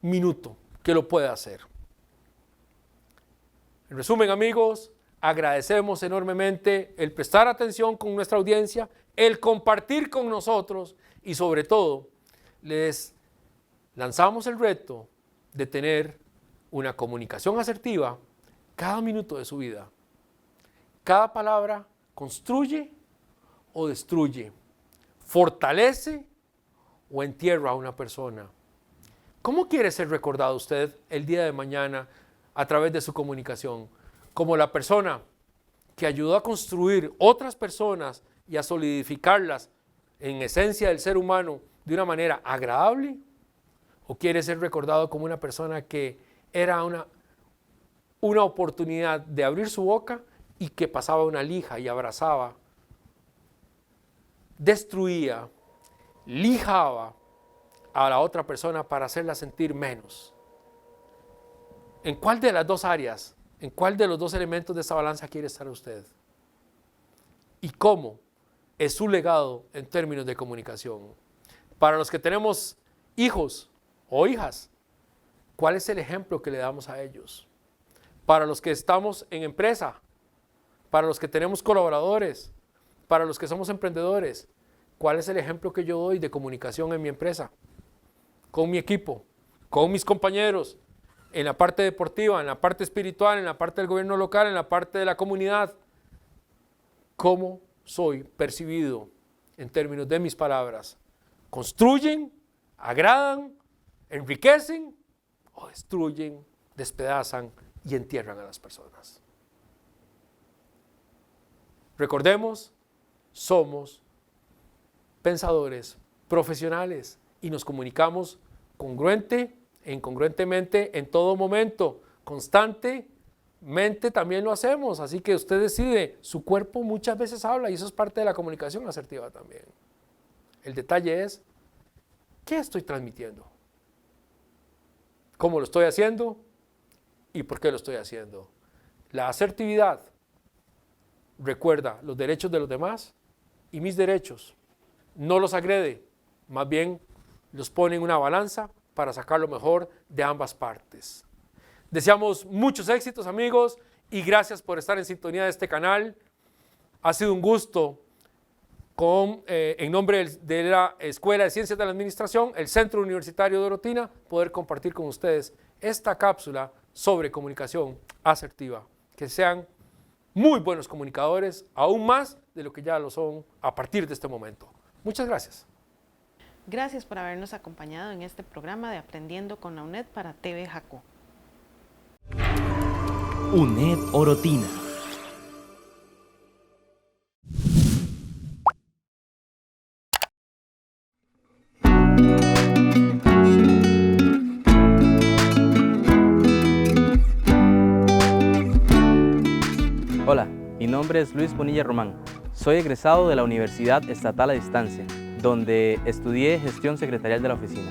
minuto que lo pueda hacer. En resumen, amigos, agradecemos enormemente el prestar atención con nuestra audiencia, el compartir con nosotros y sobre todo les lanzamos el reto de tener una comunicación asertiva cada minuto de su vida. Cada palabra construye o destruye, fortalece o entierra a una persona. ¿Cómo quiere ser recordado usted el día de mañana a través de su comunicación? ¿Como la persona que ayudó a construir otras personas y a solidificarlas en esencia del ser humano de una manera agradable? ¿O quiere ser recordado como una persona que era una oportunidad de abrir su boca y que pasaba una lija y abrazaba, destruía, lijaba a la otra persona para hacerla sentir menos? ¿En cuál de las dos áreas, en cuál de los dos elementos de esa balanza quiere estar usted? ¿Y cómo es su legado en términos de comunicación? Para los que tenemos hijos o hijas, ¿cuál es el ejemplo que le damos a ellos? Para los que estamos en empresa, para los que tenemos colaboradores, para los que somos emprendedores, ¿cuál es el ejemplo que yo doy de comunicación en mi empresa? Con mi equipo, con mis compañeros, en la parte deportiva, en la parte espiritual, en la parte del gobierno local, en la parte de la comunidad. ¿Cómo soy percibido en términos de mis palabras? ¿Construyen, agradan, enriquecen o destruyen, despedazan y entierran a las personas? Recordemos, somos pensadores profesionales y nos comunicamos congruente e incongruentemente en todo momento, constantemente también lo hacemos, así que usted decide, su cuerpo muchas veces habla y eso es parte de la comunicación asertiva también. El detalle es, ¿qué estoy transmitiendo? ¿Cómo lo estoy haciendo? y por qué lo estoy haciendo. La asertividad recuerda los derechos de los demás y mis derechos. No los agrede, más bien los pone en una balanza para sacar lo mejor de ambas partes. Deseamos muchos éxitos, amigos, y gracias por estar en sintonía de este canal. Ha sido un gusto en nombre de la Escuela de Ciencias de la Administración, el Centro Universitario de Orotina, poder compartir con ustedes esta cápsula sobre comunicación asertiva. Que sean muy buenos comunicadores, aún más de lo que ya lo son a partir de este momento. Muchas gracias. Gracias por habernos acompañado en este programa de Aprendiendo con la UNED para TV Jacó. UNED Orotina. Hola, mi nombre es Luis Bonilla Román. Soy egresado de la Universidad Estatal a Distancia, donde estudié gestión secretarial de la oficina.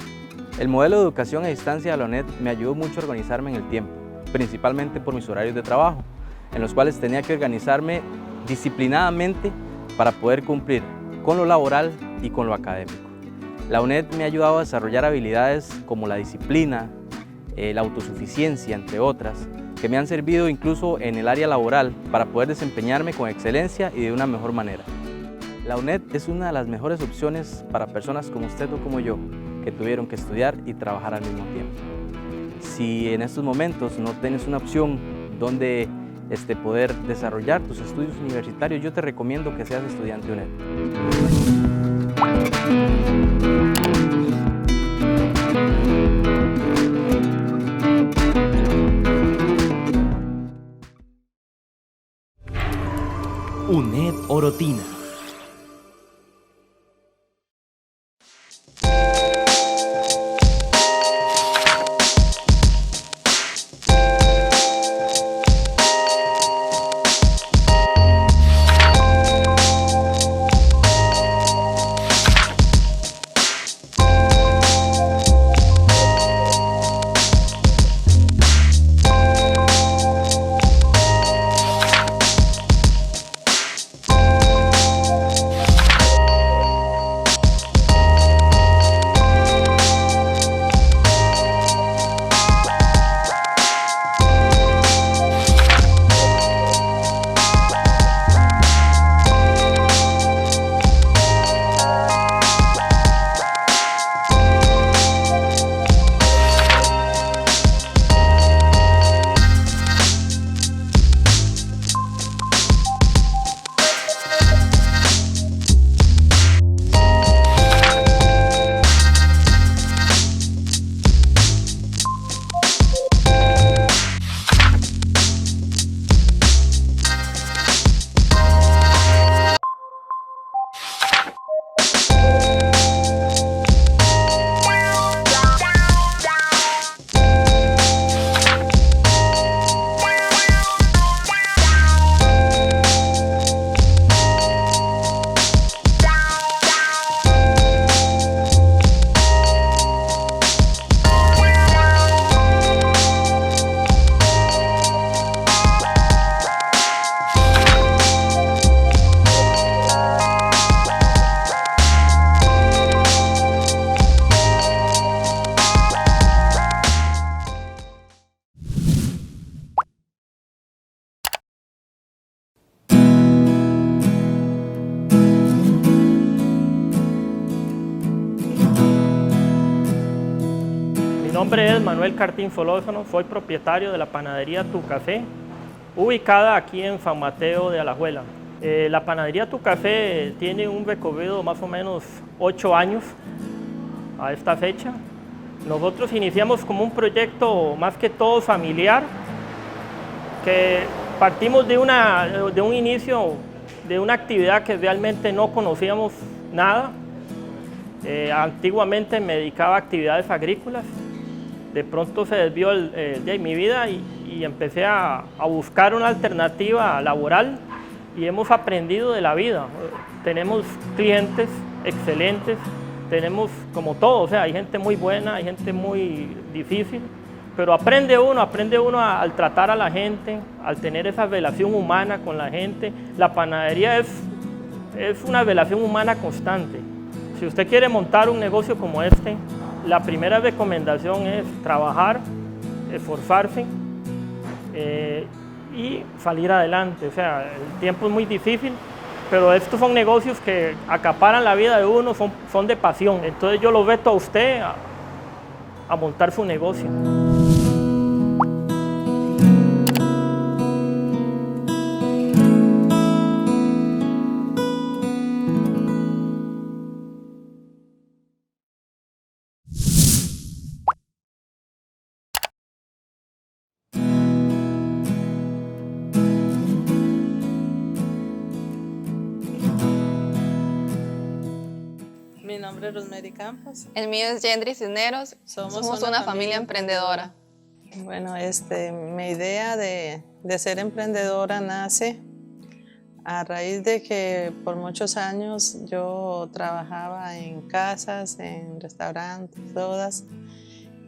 El modelo de educación a distancia de la UNED me ayudó mucho a organizarme en el tiempo, principalmente por mis horarios de trabajo, en los cuales tenía que organizarme disciplinadamente para poder cumplir con lo laboral y con lo académico. La UNED me ha ayudado a desarrollar habilidades como la disciplina, la autosuficiencia, entre otras, que me han servido incluso en el área laboral para poder desempeñarme con excelencia y de una mejor manera. La UNED es una de las mejores opciones para personas como usted o como yo, que tuvieron que estudiar y trabajar al mismo tiempo. Si en estos momentos no tienes una opción donde poder desarrollar tus estudios universitarios, yo te recomiendo que seas estudiante UNED. UNED Orotina. Mi nombre es Manuel Cartín Folósono, soy propietario de la panadería Tu Café, ubicada aquí en San Mateo de Alajuela. La panadería Tu Café tiene un recorrido más o menos 8 años a esta fecha. Nosotros iniciamos como un proyecto más que todo familiar, que partimos de un inicio de una actividad que realmente no conocíamos nada. Antiguamente me dedicaba a actividades agrícolas. De pronto se desvió mi vida y empecé a buscar una alternativa laboral y hemos aprendido de la vida. Tenemos clientes excelentes, tenemos como todo, o sea, hay gente muy buena, hay gente muy difícil, pero aprende uno al tratar a la gente, al tener esa relación humana con la gente. La panadería es una relación humana constante. Si usted quiere montar un negocio como este, la primera recomendación es trabajar, esforzarse y salir adelante. O sea, el tiempo es muy difícil, pero estos son negocios que acaparan la vida de uno, son de pasión. Entonces yo lo reto a usted a montar su negocio. Mi nombre es Rosemary Campos. El mío es Yendry Cisneros. Somos una familia emprendedora. Bueno, mi idea de ser emprendedora nace a raíz de que por muchos años yo trabajaba en casas, en restaurantes, todas,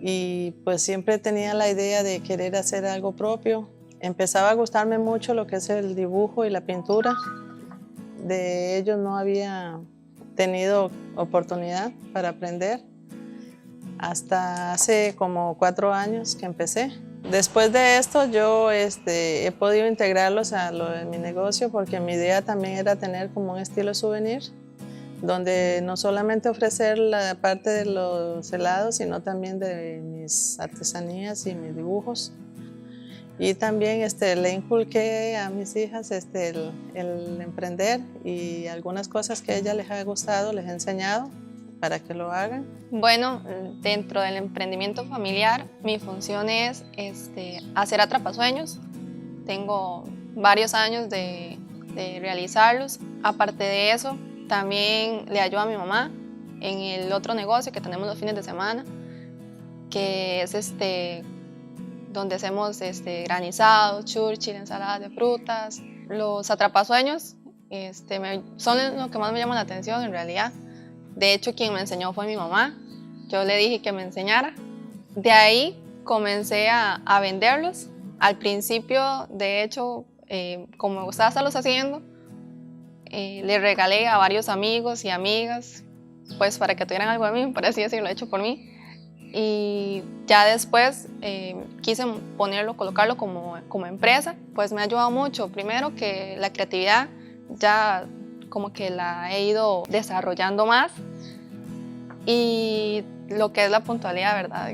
y pues siempre tenía la idea de querer hacer algo propio. Empezaba a gustarme mucho lo que es el dibujo y la pintura. De ello no había tenido oportunidad para aprender hasta hace como 4 años que empecé. Después de esto yo he podido integrarlos a lo de mi negocio porque mi idea también era tener como un estilo souvenir donde no solamente ofrecer la parte de los helados sino también de mis artesanías y mis dibujos. Y también le inculqué a mis hijas el emprender y algunas cosas que a ellas les ha gustado, les he enseñado para que lo hagan. Bueno, dentro del emprendimiento familiar, mi función es hacer atrapasueños. Tengo varios años de realizarlos. Aparte de eso, también le ayudo a mi mamá en el otro negocio que tenemos los fines de semana, que es donde hacemos granizados, churchil, ensaladas de frutas. Los atrapasueños son lo que más me llama la atención en realidad. De hecho, quien me enseñó fue mi mamá. Yo le dije que me enseñara. De ahí comencé a venderlos. Al principio, de hecho, como me gustaba estarlos haciendo, le regalé a varios amigos y amigas, pues para que tuvieran algo de mí, por así decirlo, hecho por mí. Y ya después quise colocarlo como empresa, pues me ha ayudado mucho. Primero que la creatividad ya como que la he ido desarrollando más y lo que es la puntualidad, ¿verdad?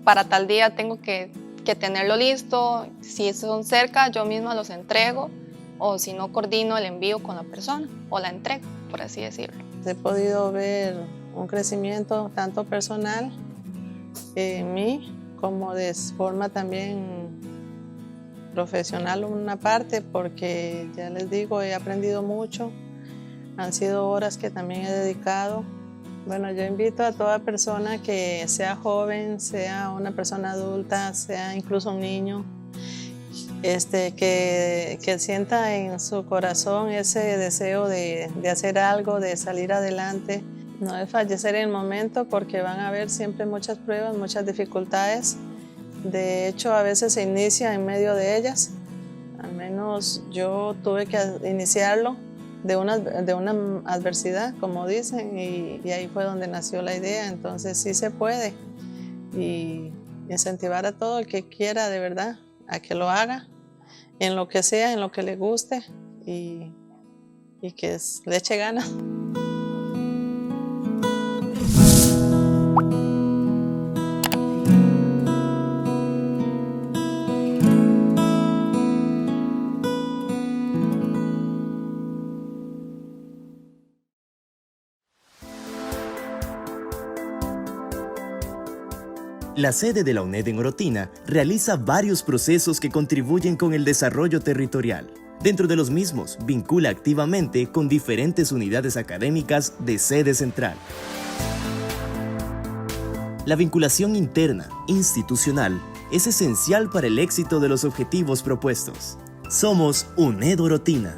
Para tal día tengo que tenerlo listo, si son cerca yo misma los entrego o si no coordino el envío con la persona o la entrega, por así decirlo. He podido ver un crecimiento tanto personal en mí como de forma también profesional una parte porque ya les digo, he aprendido mucho, han sido horas que también he dedicado. Bueno, yo invito a toda persona que sea joven, sea una persona adulta, sea incluso un niño, que sienta en su corazón ese deseo de hacer algo, de salir adelante. No desfallecer en el momento porque van a haber siempre muchas pruebas, muchas dificultades. De hecho, a veces se inicia en medio de ellas. Al menos yo tuve que iniciarlo de una adversidad, como dicen, y ahí fue donde nació la idea. Entonces sí se puede. Y incentivar a todo el que quiera de verdad a que lo haga, en lo que sea, en lo que le guste y que le eche ganas. La sede de la UNED en Orotina realiza varios procesos que contribuyen con el desarrollo territorial. Dentro de los mismos, vincula activamente con diferentes unidades académicas de sede central. La vinculación interna, institucional, es esencial para el éxito de los objetivos propuestos. Somos UNED Orotina.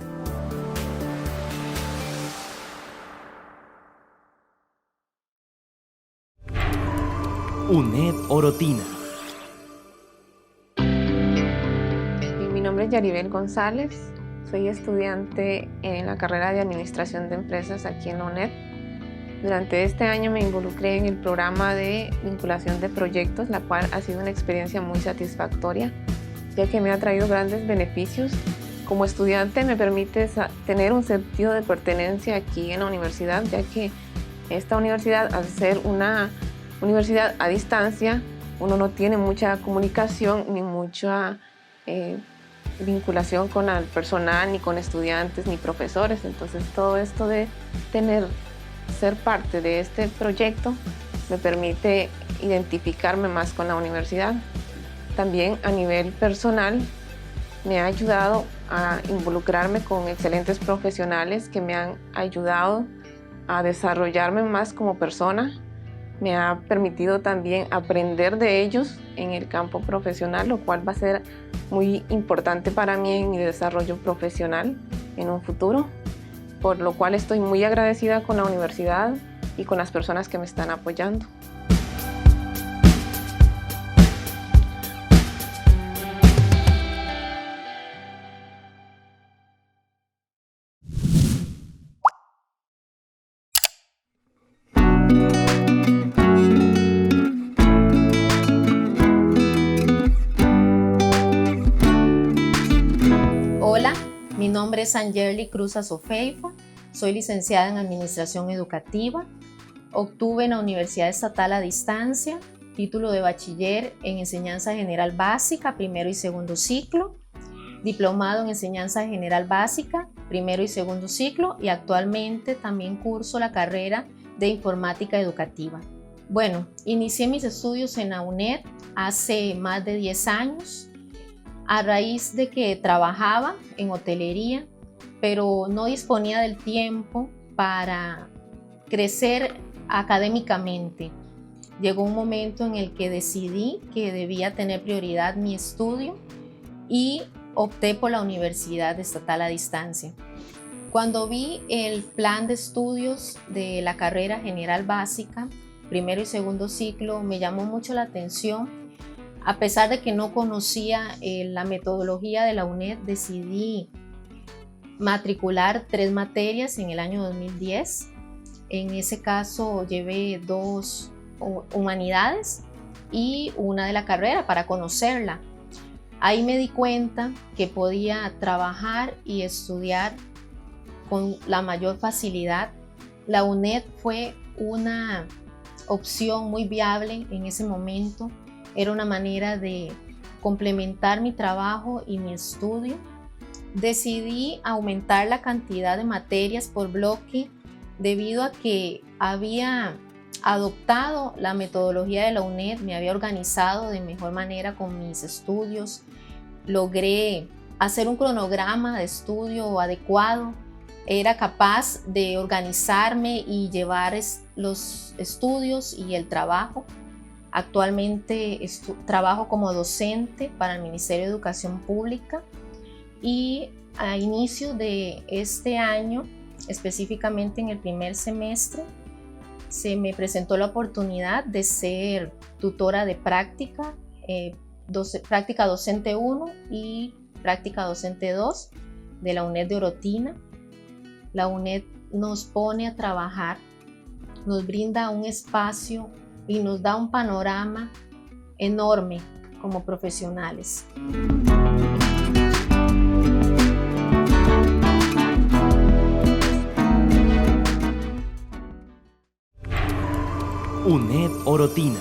UNED Orotina. nombre es Yaribel González, soy estudiante en la carrera de Administración de Empresas aquí en la UNED. Durante este año me involucré en el programa de vinculación de proyectos, la cual ha sido una experiencia muy satisfactoria, ya que me ha traído grandes beneficios. Como estudiante me permite tener un sentido de pertenencia aquí en la universidad, ya que esta universidad, al ser una universidad a distancia, uno no tiene mucha comunicación ni mucha vinculación con el personal, ni con estudiantes, ni profesores. Entonces todo esto de ser parte de este proyecto me permite identificarme más con la universidad. También a nivel personal me ha ayudado a involucrarme con excelentes profesionales que me han ayudado a desarrollarme más como persona. Me ha permitido también aprender de ellos en el campo profesional, lo cual va a ser muy importante para mí en mi desarrollo profesional en un futuro, por lo cual estoy muy agradecida con la universidad y con las personas que me están apoyando. Hola, mi nombre es Angerly Cruz Azofeifa, soy licenciada en Administración Educativa, obtuve en la Universidad Estatal a Distancia título de bachiller en Enseñanza General Básica, primero y segundo ciclo, diplomado en Enseñanza General Básica, primero y segundo ciclo, y actualmente también curso la carrera de Informática Educativa. Bueno, inicié mis estudios en la UNED hace más de 10 años, a raíz de que trabajaba en hotelería, pero no disponía del tiempo para crecer académicamente. Llegó un momento en el que decidí que debía tener prioridad mi estudio y opté por la Universidad Estatal a Distancia. Cuando vi el plan de estudios de la carrera general básica, primero y segundo ciclo, me llamó mucho la atención. A pesar de que no conocía la metodología de la UNED, decidí matricular 3 materias en el año 2010. En ese caso llevé 2 humanidades y una de la carrera para conocerla. Ahí me di cuenta que podía trabajar y estudiar con la mayor facilidad. La UNED fue una opción muy viable en ese momento. Era una manera de complementar mi trabajo y mi estudio. Decidí aumentar la cantidad de materias por bloque debido a que había adoptado la metodología de la UNED, me había organizado de mejor manera con mis estudios, logré hacer un cronograma de estudio adecuado, era capaz de organizarme y llevar los estudios y el trabajo. Actualmente trabajo como docente para el Ministerio de Educación Pública y a inicio de este año, específicamente en el primer semestre, se me presentó la oportunidad de ser tutora de práctica, práctica docente 1 y práctica docente 2 de la UNED de Orotina. La UNED nos pone a trabajar, nos brinda un espacio y nos da un panorama enorme como profesionales. UNED Orotina.